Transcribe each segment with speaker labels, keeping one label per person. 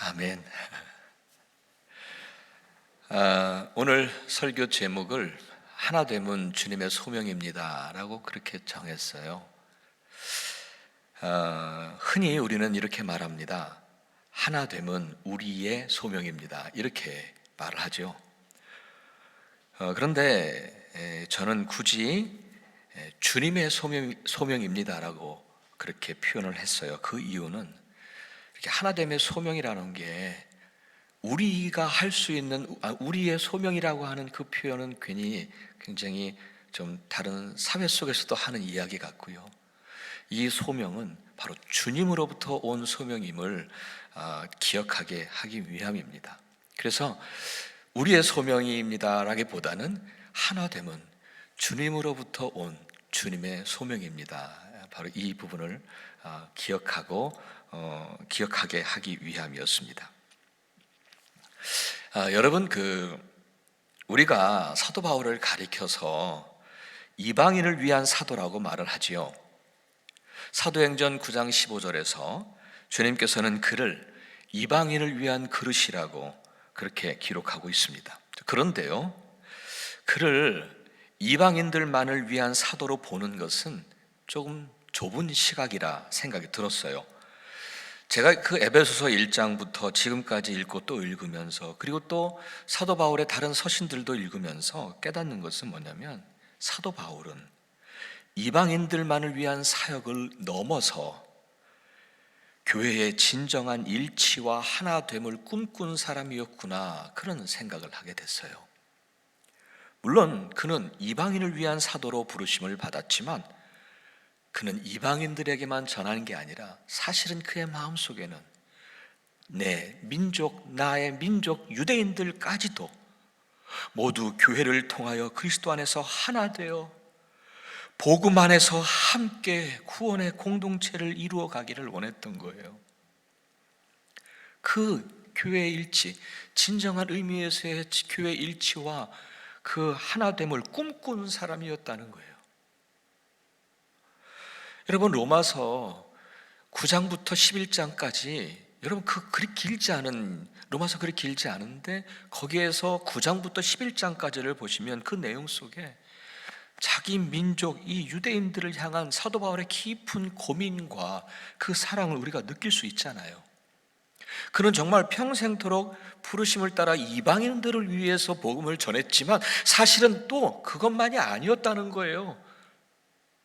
Speaker 1: 아멘. 오늘 설교 제목을 하나됨은 주님의 소명입니다 라고 그렇게 정했어요. 흔히 우리는 이렇게 말합니다. 하나됨은 우리의 소명입니다, 이렇게 말을 하죠. 그런데 저는 굳이 주님의 소명입니다 라고 그렇게 표현을 했어요. 그 이유는 이렇게 하나됨의 소명이라는 게 우리가 할 수 있는 우리의 소명이라고 하는 그 표현은 괜히 굉장히 좀 다른 사회 속에서도 하는 이야기 같고요. 이 소명은 바로 주님으로부터 온 소명임을 기억하게 하기 위함입니다. 그래서 우리의 소명입니다라기보다는 하나됨은 주님으로부터 온 주님의 소명입니다. 바로 이 부분을 기억하게 하기 위함이었습니다. 여러분, 우리가 사도 바울을 가리켜서 이방인을 위한 사도라고 말을 하지요. 사도행전 9장 15절에서 주님께서는 그를 이방인을 위한 그릇이라고 그렇게 기록하고 있습니다. 그런데요, 그를 이방인들만을 위한 사도로 보는 것은 조금 좁은 시각이라 생각이 들었어요. 제가 그 에베소서 1장부터 지금까지 읽고 또 읽으면서, 그리고 또 사도 바울의 다른 서신들도 읽으면서 깨닫는 것은 뭐냐면, 사도 바울은 이방인들만을 위한 사역을 넘어서 교회의 진정한 일치와 하나됨을 꿈꾼 사람이었구나, 그런 생각을 하게 됐어요. 물론 그는 이방인을 위한 사도로 부르심을 받았지만 그는 이방인들에게만 전하는 게 아니라 사실은 그의 마음속에는 나의 민족 유대인들까지도 모두 교회를 통하여 그리스도 안에서 하나 되어 복음 안에서 함께 구원의 공동체를 이루어 가기를 원했던 거예요. 그 교회의 일치, 진정한 의미에서의 교회의 일치와 그 하나됨을 꿈꾼 사람이었다는 거예요. 여러분, 로마서 9장부터 11장까지 여러분 그리 길지 않은 로마서 그리 길지 않은데 거기에서 9장부터 11장까지를 보시면 그 내용 속에 자기 민족 이 유대인들을 향한 사도 바울의 깊은 고민과 그 사랑을 우리가 느낄 수 있잖아요. 그는 정말 평생토록 부르심을 따라 이방인들을 위해서 복음을 전했지만 사실은 또 그것만이 아니었다는 거예요.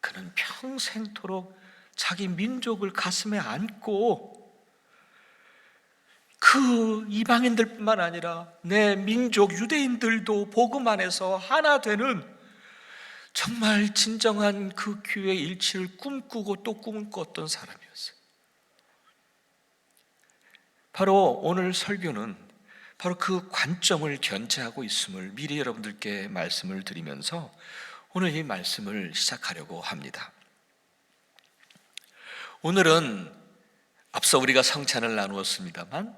Speaker 1: 그는 평생토록 자기 민족을 가슴에 안고 그 이방인들뿐만 아니라 내 민족 유대인들도 복음 안에서 하나 되는 정말 진정한 그 교회의 일치를 꿈꾸고 또 꿈을 꿨던 사람이었어요. 바로 오늘 설교는 바로 그 관점을 견지하고 있음을 미리 여러분들께 말씀을 드리면서 오늘 이 말씀을 시작하려고 합니다. 오늘은 앞서 우리가 성찬을 나누었습니다만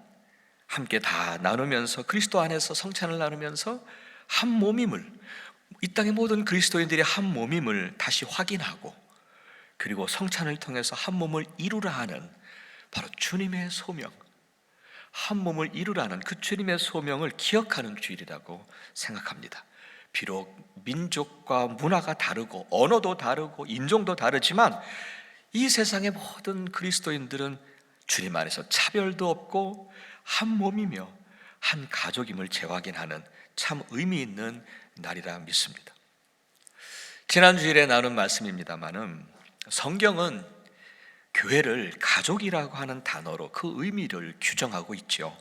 Speaker 1: 함께 다 나누면서 그리스도 안에서 성찬을 나누면서 한 몸임을, 이 땅의 모든 그리스도인들이 한 몸임을 다시 확인하고, 그리고 성찬을 통해서 한 몸을 이루라 하는 바로 주님의 소명, 한 몸을 이루라는 그 주님의 소명을 기억하는 주일이라고 생각합니다. 비록 민족과 문화가 다르고 언어도 다르고 인종도 다르지만 이 세상의 모든 그리스도인들은 주님 안에서 차별도 없고 한 몸이며 한 가족임을 재확인하는 참 의미 있는 날이라 믿습니다. 지난 주일에 나눈 말씀입니다마는 성경은 교회를 가족이라고 하는 단어로 그 의미를 규정하고 있죠.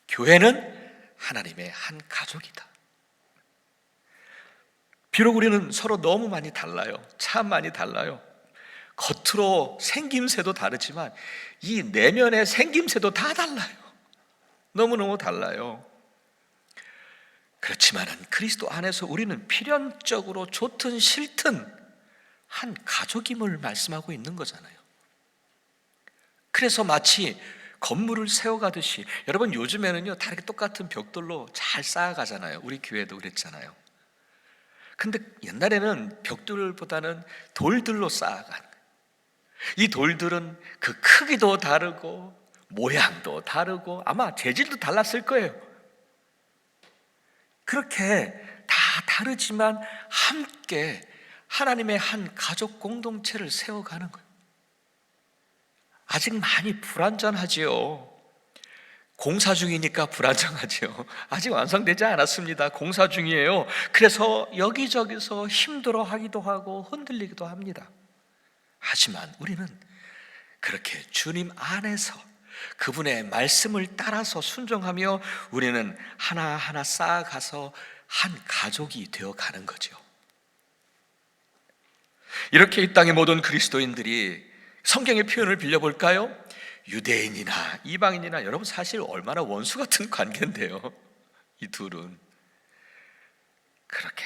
Speaker 1: 교회는 하나님의 한 가족이다. 비록 우리는 서로 너무 많이 달라요. 참 많이 달라요. 겉으로 생김새도 다르지만 이 내면의 생김새도 다 달라요. 너무너무 달라요. 그렇지만 그리스도 안에서 우리는 필연적으로 좋든 싫든 한 가족임을 말씀하고 있는 거잖아요. 그래서 마치 건물을 세워가듯이, 여러분 요즘에는요 다 이렇게 똑같은 벽돌로 잘 쌓아가잖아요. 우리 교회도 그랬잖아요. 근데 옛날에는 벽돌보다는 돌들로 쌓아간, 이 돌들은 그 크기도 다르고 모양도 다르고 아마 재질도 달랐을 거예요. 그렇게 다 다르지만 함께 하나님의 한 가족 공동체를 세워가는 거예요. 아직 많이 불완전하지요. 공사 중이니까 불안정하죠. 아직 완성되지 않았습니다. 공사 중이에요. 그래서 여기저기서 힘들어하기도 하고 흔들리기도 합니다. 하지만 우리는 그렇게 주님 안에서 그분의 말씀을 따라서 순종하며 우리는 하나하나 쌓아가서 한 가족이 되어가는 거죠. 이렇게 이 땅의 모든 그리스도인들이 성경의 표현을 빌려볼까요? 유대인이나 이방인이나 여러분 사실 얼마나 원수 같은 관계인데요. 이 둘은 그렇게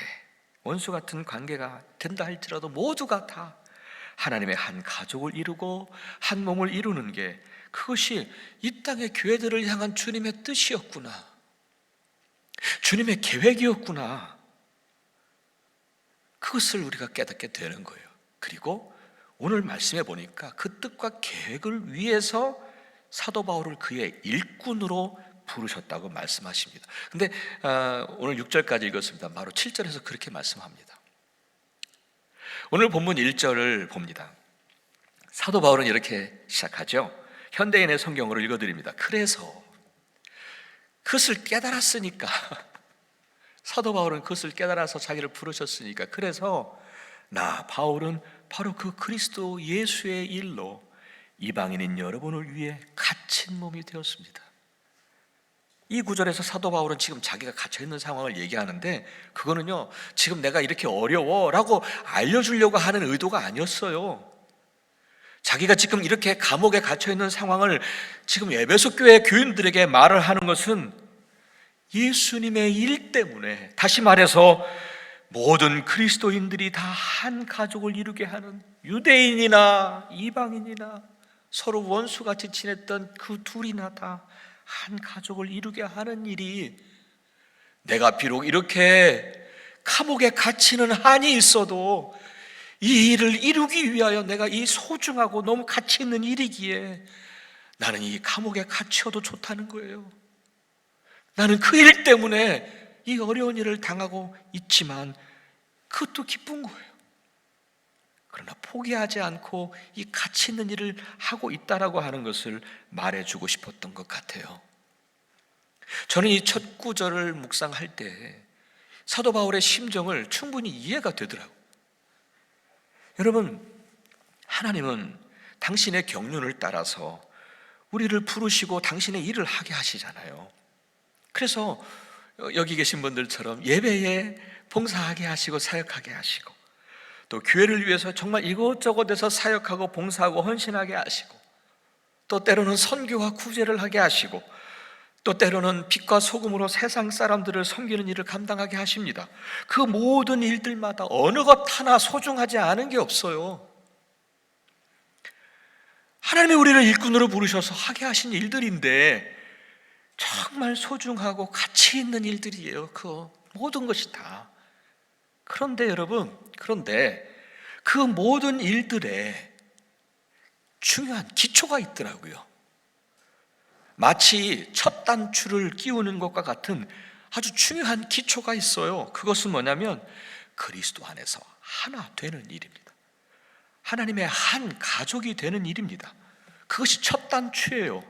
Speaker 1: 원수 같은 관계가 된다 할지라도 모두가 다 하나님의 한 가족을 이루고 한 몸을 이루는 게 그것이 이 땅의 교회들을 향한 주님의 뜻이었구나, 주님의 계획이었구나, 그것을 우리가 깨닫게 되는 거예요. 그리고 오늘 말씀해 보니까 그 뜻과 계획을 위해서 사도 바울을 그의 일꾼으로 부르셨다고 말씀하십니다. 근데 오늘 6절까지 읽었습니다. 바로 7절에서 그렇게 말씀합니다. 오늘 본문 1절을 봅니다. 사도 바울은 이렇게 시작하죠. 현대인의 성경으로 읽어드립니다. 그래서 그것을 깨달았으니까 사도 바울은 그것을 깨달아서 자기를 부르셨으니까 그래서 나 바울은 바로 그 그리스도 예수의 일로 이방인인 여러분을 위해 갇힌 몸이 되었습니다. 이 구절에서 사도 바울은 지금 자기가 갇혀있는 상황을 얘기하는데 그거는요 지금 내가 이렇게 어려워라고 알려주려고 하는 의도가 아니었어요. 자기가 지금 이렇게 감옥에 갇혀있는 상황을 지금 에베소 교회 교인들에게 말을 하는 것은 예수님의 일 때문에, 다시 말해서 모든 그리스도인들이 다 한 가족을 이루게 하는, 유대인이나 이방인이나 서로 원수같이 지냈던 그 둘이나 다 한 가족을 이루게 하는 일이, 내가 비록 이렇게 감옥에 갇히는 한이 있어도 이 일을 이루기 위하여 내가 이 소중하고 너무 가치 있는 일이기에 나는 이 감옥에 갇혀도 좋다는 거예요. 나는 그 일 때문에 이 어려운 일을 당하고 있지만 그것도 기쁜 거예요. 그러나 포기하지 않고 이 가치 있는 일을 하고 있다라고 하는 것을 말해주고 싶었던 것 같아요. 저는 이 첫 구절을 묵상할 때 사도 바울의 심정을 충분히 이해가 되더라고요. 여러분, 하나님은 당신의 경륜을 따라서 우리를 부르시고 당신의 일을 하게 하시잖아요. 그래서 여기 계신 분들처럼 예배에 봉사하게 하시고 사역하게 하시고, 또 교회를 위해서 정말 이곳저곳에서 사역하고 봉사하고 헌신하게 하시고, 또 때로는 선교와 구제를 하게 하시고, 또 때로는 빛과 소금으로 세상 사람들을 섬기는 일을 감당하게 하십니다. 그 모든 일들마다 어느 것 하나 소중하지 않은 게 없어요. 하나님이 우리를 일꾼으로 부르셔서 하게 하신 일들인데 정말 소중하고 가치 있는 일들이에요. 그 모든 것이 다. 그런데 여러분, 그 모든 일들에 중요한 기초가 있더라고요. 마치 첫 단추를 끼우는 것과 같은 아주 중요한 기초가 있어요. 그것은 뭐냐면 그리스도 안에서 하나 되는 일입니다. 하나님의 한 가족이 되는 일입니다. 그것이 첫 단추예요.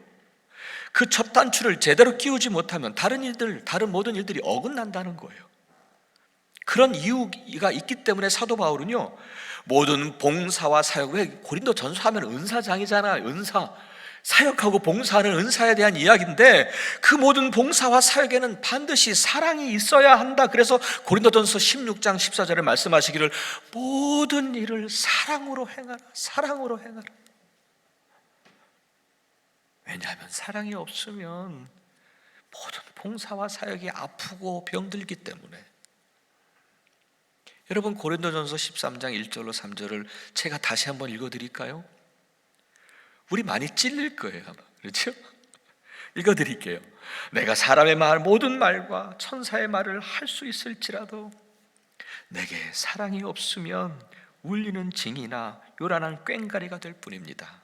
Speaker 1: 그 첫 단추를 제대로 끼우지 못하면 다른 모든 일들이 어긋난다는 거예요. 그런 이유가 있기 때문에 사도 바울은요, 모든 봉사와 사역, 왜 고린도 전서하면 은사장이잖아요. 은사, 사역하고 봉사하는 은사에 대한 이야기인데 그 모든 봉사와 사역에는 반드시 사랑이 있어야 한다. 그래서 고린도전서 16장 14절에 말씀하시기를 모든 일을 사랑으로 행하라, 사랑으로 행하라. 왜냐하면 사랑이 없으면 모든 봉사와 사역이 아프고 병들기 때문에. 여러분, 고린도전서 13장 1절로 3절을 제가 다시 한번 읽어드릴까요? 우리 많이 찔릴 거예요 아마. 그렇죠? 읽어드릴게요. 내가 사람의 말 모든 말과 천사의 말을 할 수 있을지라도 내게 사랑이 없으면 울리는 징이나 요란한 꽹가리가 될 뿐입니다.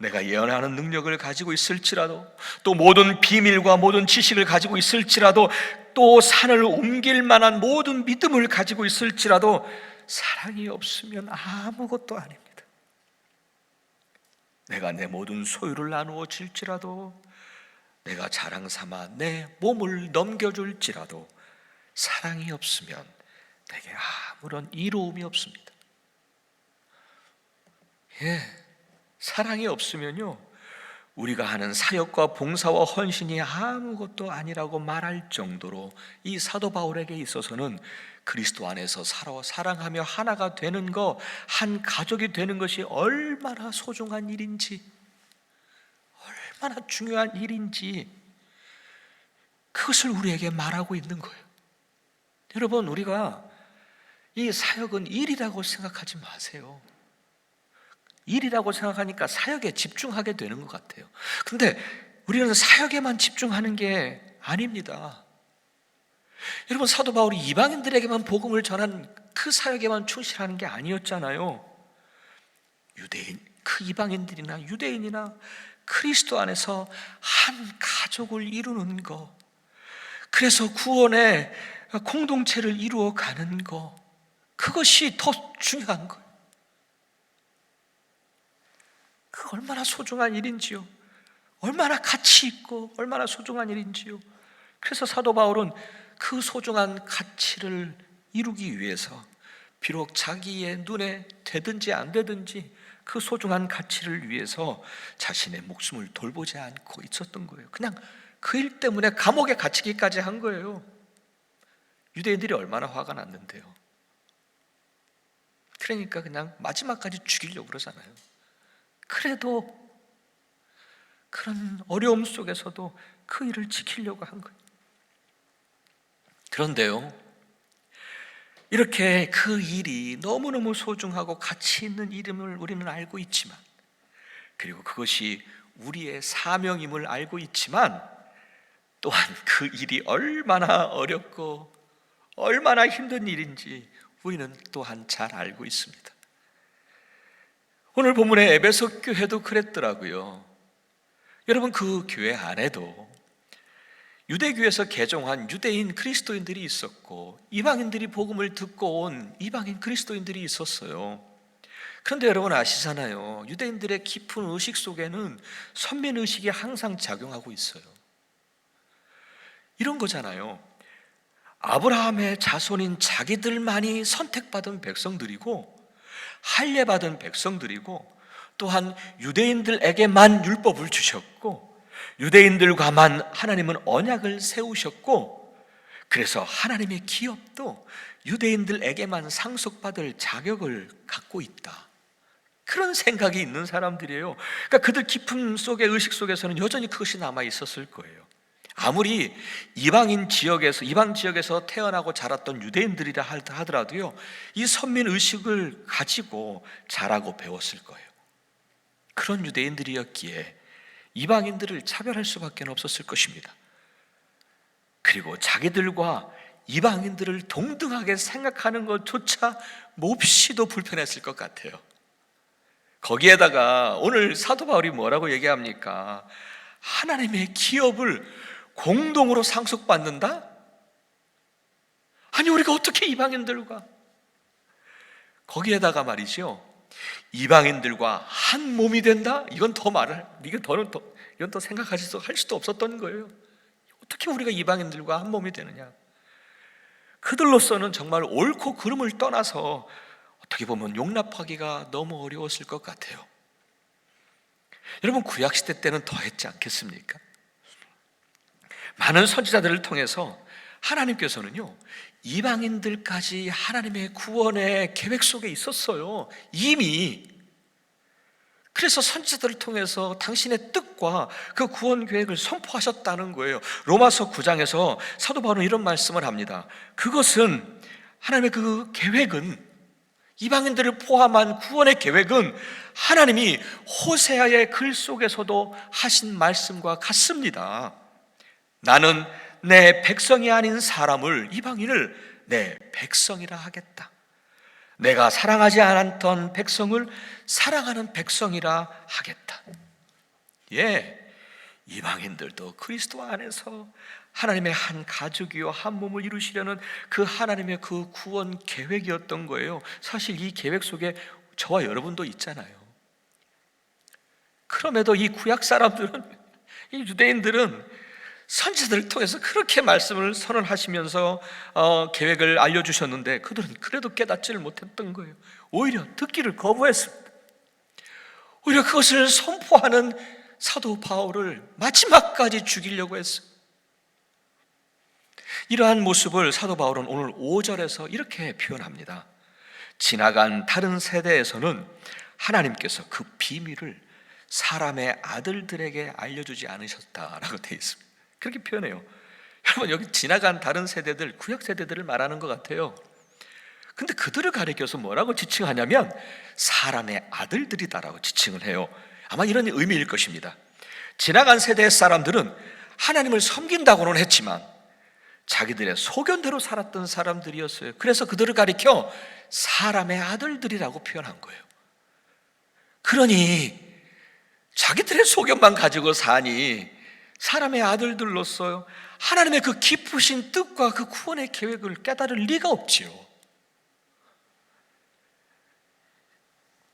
Speaker 1: 내가 예언하는 능력을 가지고 있을지라도, 또 모든 비밀과 모든 지식을 가지고 있을지라도, 또 산을 옮길 만한 모든 믿음을 가지고 있을지라도 사랑이 없으면 아무것도 아닙니다. 내가 내 모든 소유를 나누어 질지라도, 내가 자랑 삼아 내 몸을 넘겨줄지라도 사랑이 없으면 내게 아무런 이로움이 없습니다. 사랑이 없으면요, 우리가 하는 사역과 봉사와 헌신이 아무것도 아니라고 말할 정도로 이 사도 바울에게 있어서는 그리스도 안에서 사랑하며 하나가 되는 것, 한 가족이 되는 것이 얼마나 소중한 일인지, 얼마나 중요한 일인지 그것을 우리에게 말하고 있는 거예요. 여러분, 우리가 이 사역은 일이라고 생각하지 마세요. 일이라고 생각하니까 사역에 집중하게 되는 것 같아요. 근데 우리는 사역에만 집중하는 게 아닙니다. 여러분, 사도 바울이 이방인들에게만 복음을 전한 그 사역에만 충실하는 게 아니었잖아요. 유대인, 그 이방인들이나 유대인이나 그리스도 안에서 한 가족을 이루는 것, 그래서 구원의 공동체를 이루어 가는 것, 그것이 더 중요한 거예요. 그 얼마나 소중한 일인지요. 얼마나 가치 있고 얼마나 소중한 일인지요. 그래서 사도 바울은 그 소중한 가치를 이루기 위해서 비록 자기의 눈에 되든지 안 되든지 그 소중한 가치를 위해서 자신의 목숨을 돌보지 않고 있었던 거예요. 그냥 그 일 때문에 감옥에 갇히기까지 한 거예요. 유대인들이 얼마나 화가 났는데요. 그러니까 그냥 마지막까지 죽이려고 그러잖아요. 그래도 그런 어려움 속에서도 그 일을 지키려고 한 거예요. 그런데요, 이렇게 그 일이 너무너무 소중하고 가치 있는 일임을 우리는 알고 있지만, 그리고 그것이 우리의 사명임을 알고 있지만, 또한 그 일이 얼마나 어렵고 얼마나 힘든 일인지 우리는 또한 잘 알고 있습니다. 오늘 본문의 에베소 교회도 그랬더라고요. 여러분, 그 교회 안에도 유대교에서 개종한 유대인 그리스도인들이 있었고 이방인들이 복음을 듣고 온 이방인 그리스도인들이 있었어요. 그런데 여러분 아시잖아요. 유대인들의 깊은 의식 속에는 선민의식이 항상 작용하고 있어요. 이런 거잖아요. 아브라함의 자손인 자기들만이 선택받은 백성들이고 할례받은 백성들이고, 또한 유대인들에게만 율법을 주셨고 유대인들과만 하나님은 언약을 세우셨고, 그래서 하나님의 기업도 유대인들에게만 상속받을 자격을 갖고 있다, 그런 생각이 있는 사람들이에요. 그러니까 그들 깊은 속의 의식 속에서는 여전히 그것이 남아 있었을 거예요. 아무리 이방 지역에서 태어나고 자랐던 유대인들이라 하더라도요, 이 선민 의식을 가지고 자라고 배웠을 거예요. 그런 유대인들이었기에 이방인들을 차별할 수밖에 없었을 것입니다. 그리고 자기들과 이방인들을 동등하게 생각하는 것조차 몹시도 불편했을 것 같아요. 거기에다가 오늘 사도 바울이 뭐라고 얘기합니까? 하나님의 기업을 공동으로 상속받는다? 아니, 우리가 어떻게 이방인들과, 거기에다가 말이죠, 이방인들과 한 몸이 된다? 이건 더 생각할 수도 없었던 거예요. 어떻게 우리가 이방인들과 한 몸이 되느냐? 그들로서는 정말 옳고 그름을 떠나서 어떻게 보면 용납하기가 너무 어려웠을 것 같아요. 여러분, 구약시대 때는 더 했지 않겠습니까? 많은 선지자들을 통해서 하나님께서는요, 이방인들까지 하나님의 구원의 계획 속에 있었어요, 이미. 그래서 선지자들을 통해서 당신의 뜻과 그 구원 계획을 선포하셨다는 거예요. 로마서 9장에서 사도 바울은 이런 말씀을 합니다. 그것은, 하나님의 그 계획은, 이방인들을 포함한 구원의 계획은 하나님이 호세아의 글 속에서도 하신 말씀과 같습니다. 나는 내 백성이 아닌 사람을, 이방인을 내 백성이라 하겠다. 내가 사랑하지 않았던 백성을 사랑하는 백성이라 하겠다. 예, 이방인들도 그리스도 안에서 하나님의 한 가족이요 한 몸을 이루시려는 그 하나님의 그 구원 계획이었던 거예요. 사실 이 계획 속에 저와 여러분도 있잖아요. 그럼에도 이 구약 사람들은, 이 유대인들은 선지자들을 통해서 그렇게 말씀을 선언하시면서 계획을 알려주셨는데 그들은 그래도 깨닫지를 못했던 거예요. 오히려 듣기를 거부했습니다. 오히려 그것을 선포하는 사도 바울을 마지막까지 죽이려고 했어요. 이러한 모습을 사도 바울은 오늘 5절에서 이렇게 표현합니다. 지나간 다른 세대에서는 하나님께서 그 비밀을 사람의 아들들에게 알려주지 않으셨다라고 되어 있습니다. 그렇게 표현해요. 여러분, 여기 지나간 다른 세대들, 구약 세대들을 말하는 것 같아요. 근데 그들을 가리켜서 뭐라고 지칭하냐면 사람의 아들들이다라고 지칭을 해요. 아마 이런 의미일 것입니다. 지나간 세대의 사람들은 하나님을 섬긴다고는 했지만 자기들의 소견대로 살았던 사람들이었어요. 그래서 그들을 가리켜 사람의 아들들이라고 표현한 거예요. 그러니 자기들의 소견만 가지고 사니 사람의 아들들로서 하나님의 그 깊으신 뜻과 그 구원의 계획을 깨달을 리가 없지요.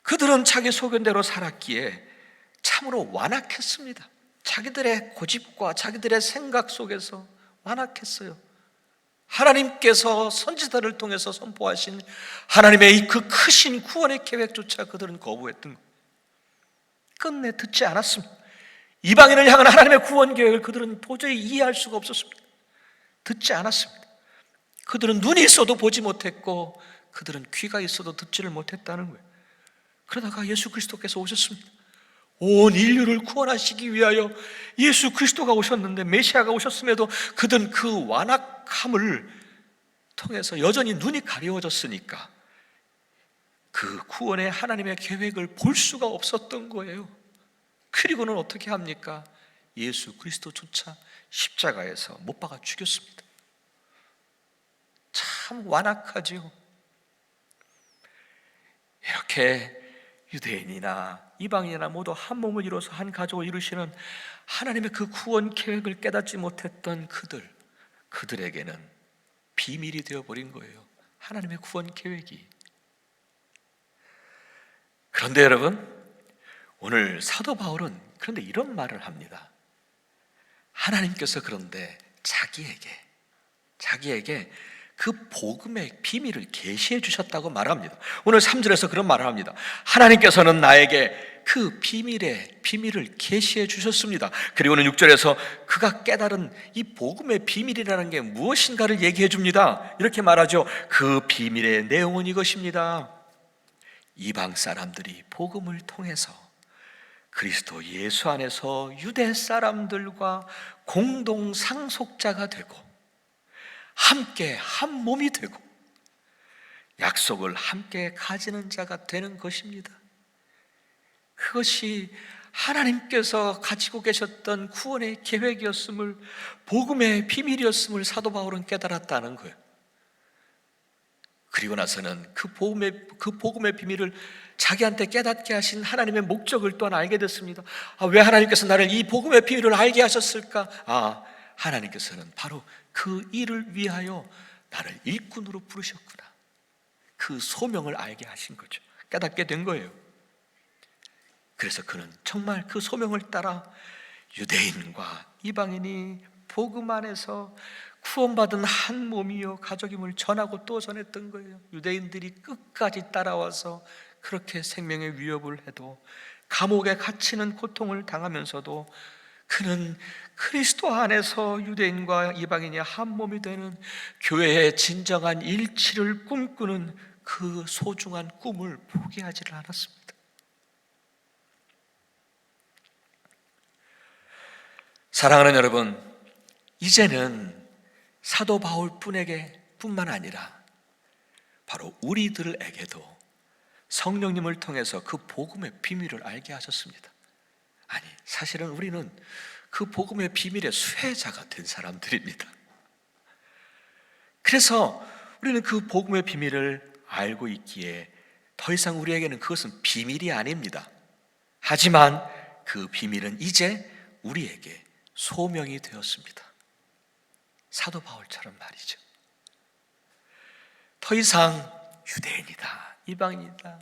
Speaker 1: 그들은 자기 소견대로 살았기에 참으로 완악했습니다. 자기들의 고집과 자기들의 생각 속에서 완악했어요. 하나님께서 선지자를 통해서 선포하신 하나님의 그 크신 구원의 계획조차 그들은 거부했던 거예요. 끝내 듣지 않았습니다. 이방인을 향한 하나님의 구원 계획을 그들은 도저히 이해할 수가 없었습니다. 듣지 않았습니다. 그들은 눈이 있어도 보지 못했고 그들은 귀가 있어도 듣지를 못했다는 거예요. 그러다가 예수 그리스도께서 오셨습니다. 온 인류를 구원하시기 위하여 예수 그리스도가 오셨는데, 메시아가 오셨음에도 그들은 그 완악함을 통해서 여전히 눈이 가려워졌으니까 그 구원의 하나님의 계획을 볼 수가 없었던 거예요. 그리고는 어떻게 합니까? 예수 그리스도조차 십자가에서 못 박아 죽였습니다. 참 완악하지요. 이렇게 유대인이나 이방인이나 모두 한 몸을 이뤄서 한 가족을 이루시는 하나님의 그 구원 계획을 깨닫지 못했던 그들에게는 비밀이 되어버린 거예요. 하나님의 구원 계획이. 그런데 여러분, 오늘 사도 바울은 그런데 이런 말을 합니다. 하나님께서 그런데 자기에게 그 복음의 비밀을 계시해 주셨다고 말합니다. 오늘 3절에서 그런 말을 합니다. 하나님께서는 나에게 그 비밀을 계시해 주셨습니다. 그리고는 6절에서 그가 깨달은 이 복음의 비밀이라는 게 무엇인가를 얘기해 줍니다. 이렇게 말하죠. 그 비밀의 내용은 이것입니다. 이방 사람들이 복음을 통해서 그리스도 예수 안에서 유대 사람들과 공동 상속자가 되고 함께 한 몸이 되고 약속을 함께 가지는 자가 되는 것입니다. 그것이 하나님께서 가지고 계셨던 구원의 계획이었음을, 복음의 비밀이었음을 사도 바울은 깨달았다는 거예요. 그리고 나서는 그 복음의 비밀을 자기한테 깨닫게 하신 하나님의 목적을 또한 알게 됐습니다. 왜 하나님께서 나를 이 복음의 비밀을 알게 하셨을까? 하나님께서는 바로 그 일을 위하여 나를 일꾼으로 부르셨구나. 그 소명을 알게 하신 거죠. 깨닫게 된 거예요. 그래서 그는 정말 그 소명을 따라 유대인과 이방인이 복음 안에서 구원받은 한 몸이요 가족임을 전하고 또 전했던 거예요. 유대인들이 끝까지 따라와서 그렇게 생명의 위협을 해도, 감옥에 갇히는 고통을 당하면서도 그는 그리스도 안에서 유대인과 이방인이 한 몸이 되는 교회의 진정한 일치를 꿈꾸는 그 소중한 꿈을 포기하지를 않았습니다. 사랑하는 여러분, 이제는 사도 바울뿐만 아니라 바로 우리들에게도 성령님을 통해서 그 복음의 비밀을 알게 하셨습니다. 아니, 사실은 우리는 그 복음의 비밀의 수혜자가 된 사람들입니다. 그래서 우리는 그 복음의 비밀을 알고 있기에 더 이상 우리에게는 그것은 비밀이 아닙니다. 하지만 그 비밀은 이제 우리에게 소명이 되었습니다. 사도 바울처럼 말이죠. 더 이상 유대인이다, 이방인이다,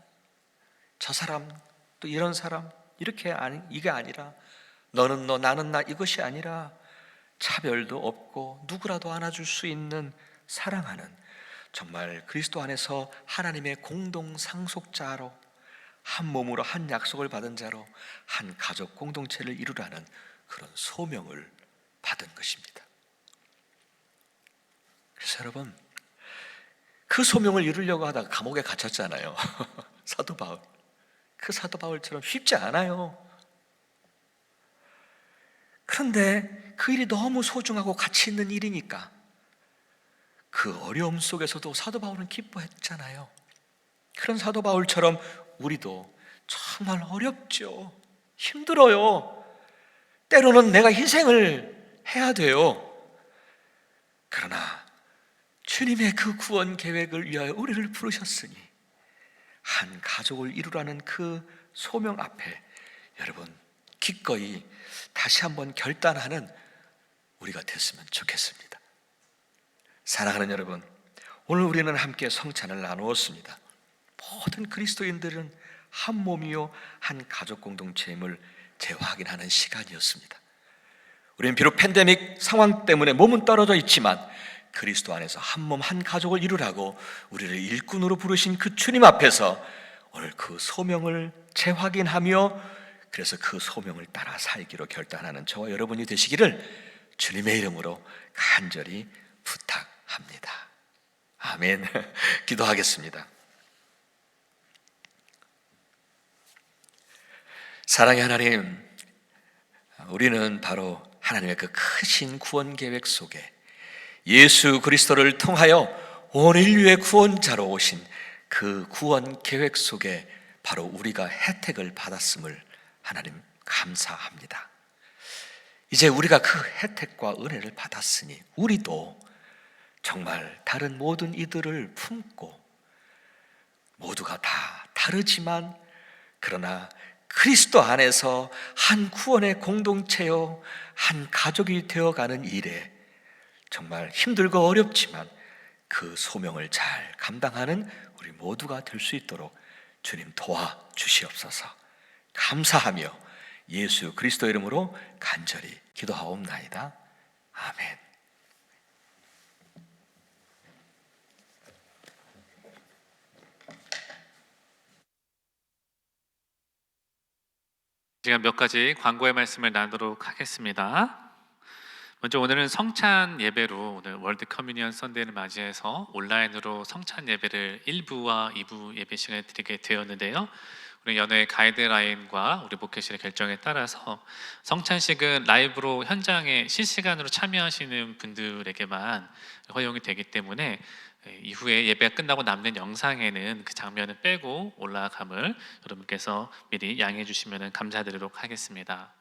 Speaker 1: 저 사람 또 이런 사람 이렇게 이게 아니라, 너는 너 나는 나, 이것이 아니라 차별도 없고 누구라도 안아줄 수 있는 사랑하는, 정말 그리스도 안에서 하나님의 공동 상속자로, 한 몸으로 한 약속을 받은 자로 한 가족 공동체를 이루라는 그런 소명을 받은 것입니다. 그래서 여러분, 그 소명을 이루려고 하다가 감옥에 갇혔잖아요. 사도 바울. 그 사도 바울처럼 쉽지 않아요. 그런데 그 일이 너무 소중하고 가치 있는 일이니까 그 어려움 속에서도 사도 바울은 기뻐했잖아요. 그런 사도 바울처럼 우리도 정말 어렵죠. 힘들어요. 때로는 내가 희생을 해야 돼요. 그러나 주님의 그 구원 계획을 위하여 우리를 부르셨으니 한 가족을 이루라는 그 소명 앞에 여러분 기꺼이 다시 한번 결단하는 우리가 됐으면 좋겠습니다. 사랑하는 여러분, 오늘 우리는 함께 성찬을 나누었습니다. 모든 그리스도인들은 한 몸이요 한 가족 공동체임을 재확인하는 시간이었습니다. 우리는 비록 팬데믹 상황 때문에 몸은 떨어져 있지만 그리스도 안에서 한 몸 한 가족을 이루라고 우리를 일꾼으로 부르신 그 주님 앞에서 오늘 그 소명을 재확인하며, 그래서 그 소명을 따라 살기로 결단하는 저와 여러분이 되시기를 주님의 이름으로 간절히 부탁합니다. 아멘. 기도하겠습니다. 사랑의 하나님, 우리는 바로 하나님의 그 크신 구원 계획 속에 예수 그리스도를 통하여 온 인류의 구원자로 오신 그 구원 계획 속에 바로 우리가 혜택을 받았음을 하나님 감사합니다. 이제 우리가 그 혜택과 은혜를 받았으니 우리도 정말 다른 모든 이들을 품고, 모두가 다 다르지만 그러나 그리스도 안에서 한 구원의 공동체요 한 가족이 되어가는 일에 정말 힘들고 어렵지만 그 소명을 잘 감당하는 우리 모두가 될 수 있도록 주님 도와주시옵소서. 감사하며 예수 그리스도 이름으로 간절히 기도하옵나이다. 아멘.
Speaker 2: 제가 몇 가지 광고의 말씀을 나누도록 하겠습니다. 먼저 오늘은 성찬 예배로, 오늘 월드 커뮤니언 선데이를 맞이해서 온라인으로 성찬 예배를 1부와 2부 예배 시간에 드리게 되었는데요. 우리 연회 가이드라인과 우리 목회실의 결정에 따라서 성찬식은 라이브로 현장에 실시간으로 참여하시는 분들에게만 허용이 되기 때문에 이후에 예배가 끝나고 남는 영상에는 그 장면을 빼고 올라감을 여러분께서 미리 양해해 주시면 감사드리도록 하겠습니다.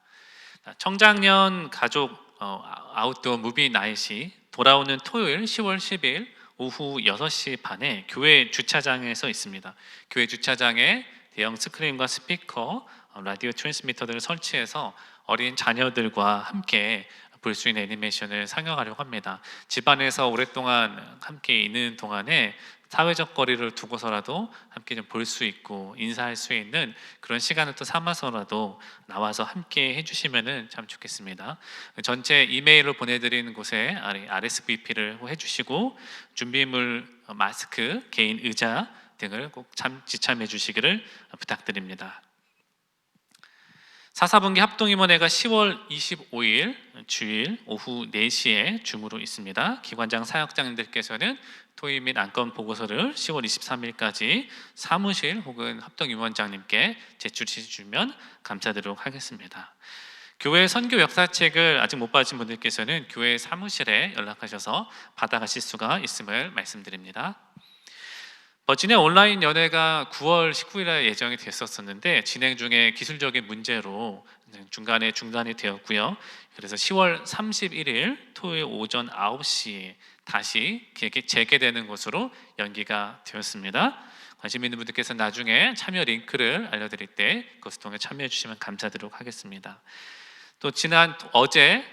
Speaker 2: 청장년 가족 아웃도어 무비 나잇이 돌아오는 토요일 10월 10일 오후 6시 반에 교회 주차장에서 있습니다. 교회 주차장에 대형 스크린과 스피커, 라디오 트랜스미터들을 설치해서 어린 자녀들과 함께 볼 수 있는 애니메이션을 상영하려고 합니다. 집안에서 오랫동안 함께 있는 동안에 사회적 거리를 두고서라도 함께 좀 볼 수 있고 인사할 수 있는 그런 시간을 또 삼아서라도 나와서 함께 해주시면 참 좋겠습니다. 전체 이메일로 보내드리는 곳에 RSVP를 해주시고 준비물, 마스크, 개인 의자 등을 꼭 지참해 주시기를 부탁드립니다. 사사분기 합동임원회가 10월 25일 주일 오후 4시에 줌으로 있습니다. 기관장 사역장님들께서는 토의 및 안건 보고서를 10월 23일까지 사무실 혹은 합동임원장님께 제출해 주시면 감사드리도록 하겠습니다. 교회 선교 역사책을 아직 못 받으신 분들께서는 교회 사무실에 연락하셔서 받아가실 수가 있음을 말씀드립니다. 버지니아 온라인 연회가 9월 19일에 예정이 됐었는데 진행 중에 기술적인 문제로 중간에 중단이 되었고요. 그래서 10월 31일 토요일 오전 9시에 다시 재개되는 것으로 연기가 되었습니다. 관심 있는 분들께서 나중에 참여 링크를 알려드릴 때 그것을 통해 참여해 주시면 감사드리도록 하겠습니다. 또 지난 어제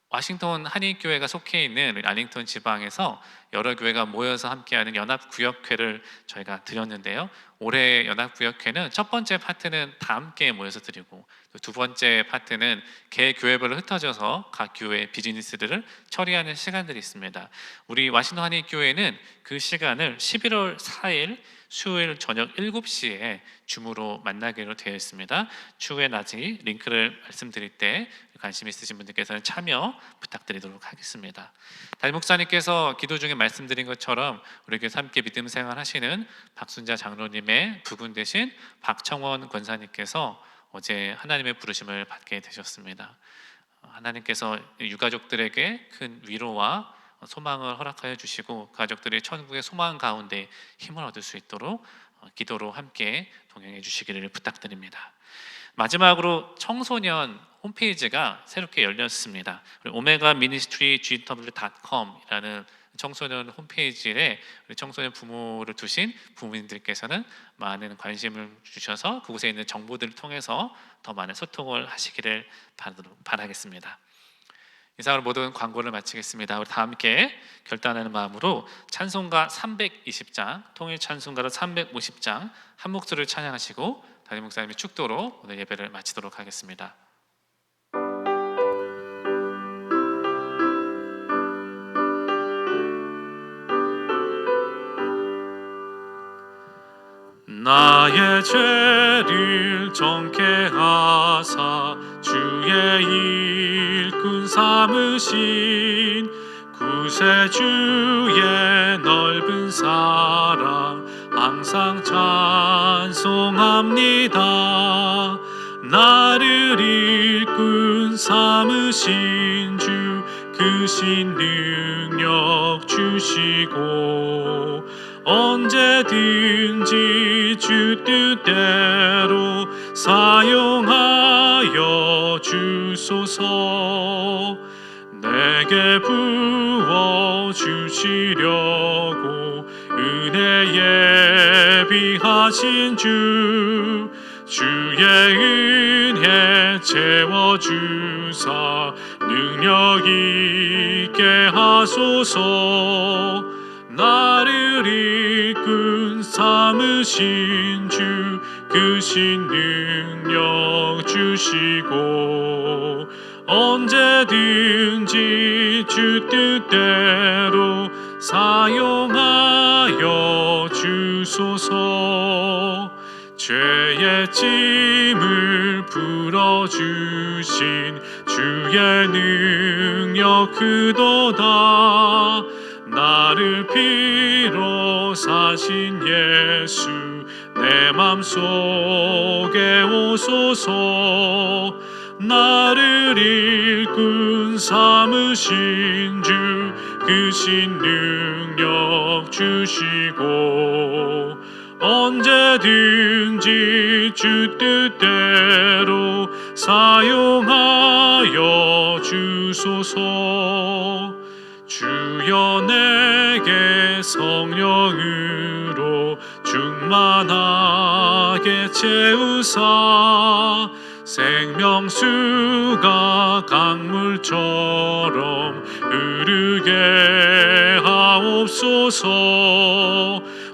Speaker 2: 와싱턴 한인교회가 속해 있는 아링턴 지방에서 여러 교회가 모여서 함께하는 연합구역회를 저희가 드렸는데요. 올해 연합구역회는 첫 번째 파트는 다 함께 모여서 드리고, 또 두 번째 파트는 개 교회별로 흩어져서 각 교회의 비즈니스들을 처리하는 시간들이 있습니다. 우리 와싱턴 한인교회는 그 시간을 11월 4일 수요일 저녁 7시에 줌으로 만나기로 되어 있습니다. 추후에 나중에 링크를 말씀드릴 때 관심 있으신 분들께서는 참여 부탁드리도록 하겠습니다. 담임 목사님께서 기도 중에 말씀드린 것처럼 우리 교회에서 함께 믿음 생활 하시는 박순자 장로님의 부군 되신 박청원 권사님께서 어제 하나님의 부르심을 받게 되셨습니다. 하나님께서 유가족들에게 큰 위로와 소망을 허락하여 주시고 가족들이 천국의 소망 가운데 힘을 얻을 수 있도록 기도로 함께 동행해 주시기를 부탁드립니다. 마지막으로 청소년 홈페이지가 새롭게 열렸습니다. omegaministrygw.com이라는 청소년 홈페이지에 우리 청소년 부모를 두신 부모님들께서는 많은 관심을 주셔서 그곳에 있는 정보들을 통해서 더 많은 소통을 하시기를 바라겠습니다. 이상으로 모든 광고를 마치겠습니다. 우리 다 함께 결단하는 마음으로 찬송가 320장, 통일 찬송가로 350장 한 목소리를 찬양하시고 담임 목사님의 축도로 오늘 예배를 마치도록 하겠습니다. 나의 죄를 정케 하사 주의 일꾼 삼으신 구세주의 넓은 사랑 항상 찬송합니다. 나를 일꾼 삼으신 주 크신 능력 주시고 언제든지 주 뜻대로 사용하여 주소서. 내게 부어 주시려고 은혜 예비하신 주 주의 은혜 채워주사 능력 있게 하소서. 나를 일꾼 삼으신 주 크신 능력 주시고 언제든지 주 뜻대로 사용하여 주소서. 죄의 짐을 풀어주신 주의 능력 크도다. 나를 피로 사신 예수 내 맘속에 오소서. 나를 일꾼 삼으신 주 크신 능력 주시고 언제든지 주 뜻대로 사용하여 주소서. 주여 내게 성령으로 충만하게 채우사 생명수가 강물처럼 흐르게 하옵소서.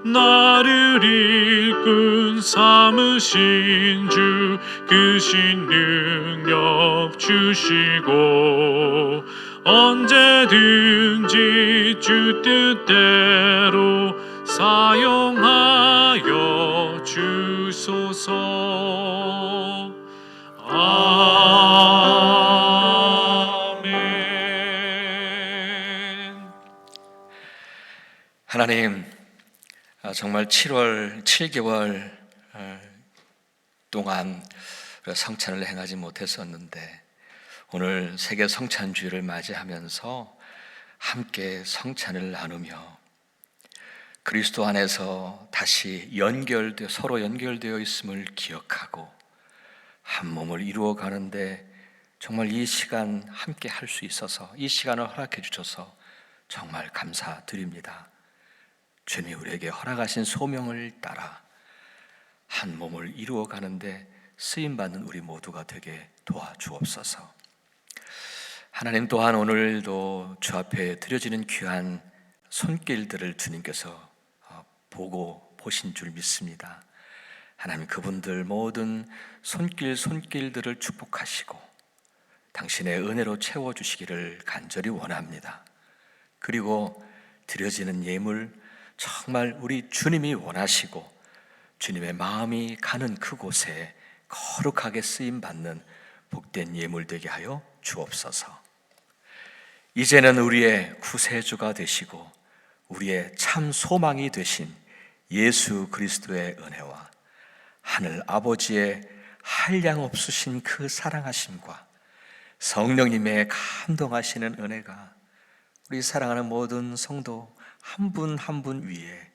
Speaker 2: 나를 일꾼 삼으신 주 크신 능력 주시고 언제든지 주 뜻대로 사용하여 주소서. 아멘.
Speaker 1: 하나님, 정말 7개월 동안 성찬을 행하지 못했었는데 오늘 세계 성찬주의를 맞이하면서 함께 성찬을 나누며 그리스도 안에서 다시 서로 연결되어 있음을 기억하고 한 몸을 이루어 가는데 정말 이 시간 함께 할 수 있어서 이 시간을 허락해 주셔서 정말 감사드립니다. 주님이 우리에게 허락하신 소명을 따라 한 몸을 이루어 가는데 쓰임받는 우리 모두가 되게 도와주옵소서. 하나님 또한 오늘도 주 앞에 드려지는 귀한 손길들을 주님께서 보고 보신 줄 믿습니다. 하나님, 그분들 모든 손길들을 축복하시고 당신의 은혜로 채워주시기를 간절히 원합니다. 그리고 드려지는 예물, 정말 우리 주님이 원하시고 주님의 마음이 가는 그곳에 거룩하게 쓰임받는 복된 예물 되게 하여 주옵소서. 이제는 우리의 구세주가 되시고 우리의 참 소망이 되신 예수 그리스도의 은혜와 하늘 아버지의 한량없으신 그 사랑하심과 성령님의 감동하시는 은혜가 우리 사랑하는 모든 성도 한 분 한 분 위에,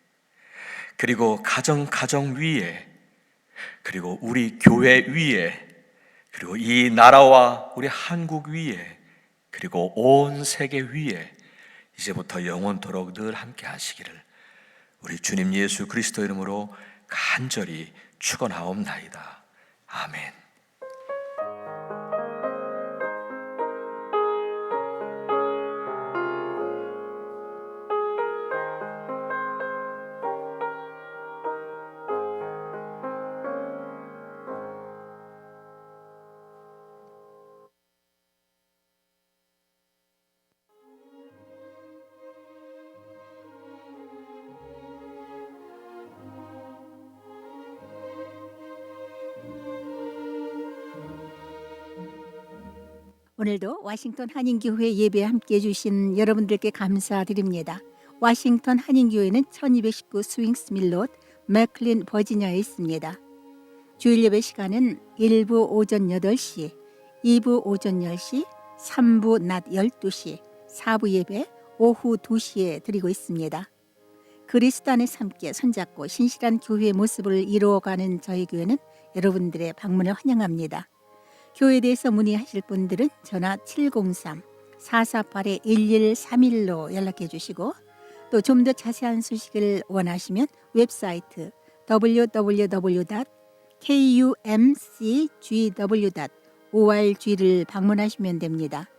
Speaker 1: 그리고 가정 위에, 그리고 우리 교회 위에, 그리고 이 나라와 우리 한국 위에, 그리고 온 세계 위에 이제부터 영원토록 늘 함께 하시기를 우리 주님 예수 그리스도 이름으로 간절히 축원하옵나이다. 아멘.
Speaker 3: 오늘도 워싱턴 한인교회 예배에 함께해 주신 여러분들께 감사드립니다. 워싱턴 한인교회는 1219 스윙스밀 로드, 맥클린, 버지니아에 있습니다. 주일 예배 시간은 1부 오전 8시, 2부 오전 10시, 3부 낮 12시, 4부 예배 오후 2시에 드리고 있습니다. 그리스도 안에서 함께 손잡고 신실한 교회의 모습을 이루어가는 저희 교회는 여러분들의 방문을 환영합니다. 교회에 대해서 문의하실 분들은 전화 703-448-1131로 연락해 주시고, 또 좀 더 자세한 소식을 원하시면 웹사이트 www.kumcgw.org를 방문하시면 됩니다.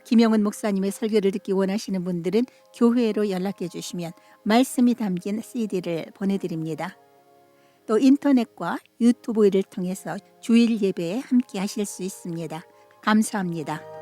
Speaker 3: 김영은 목사님의 설교를 듣기 원하시는 분들은 교회로 연락해 주시면 말씀이 담긴 CD를 보내드립니다. 또 인터넷과 유튜브를 통해서 주일 예배에 함께 하실 수 있습니다. 감사합니다.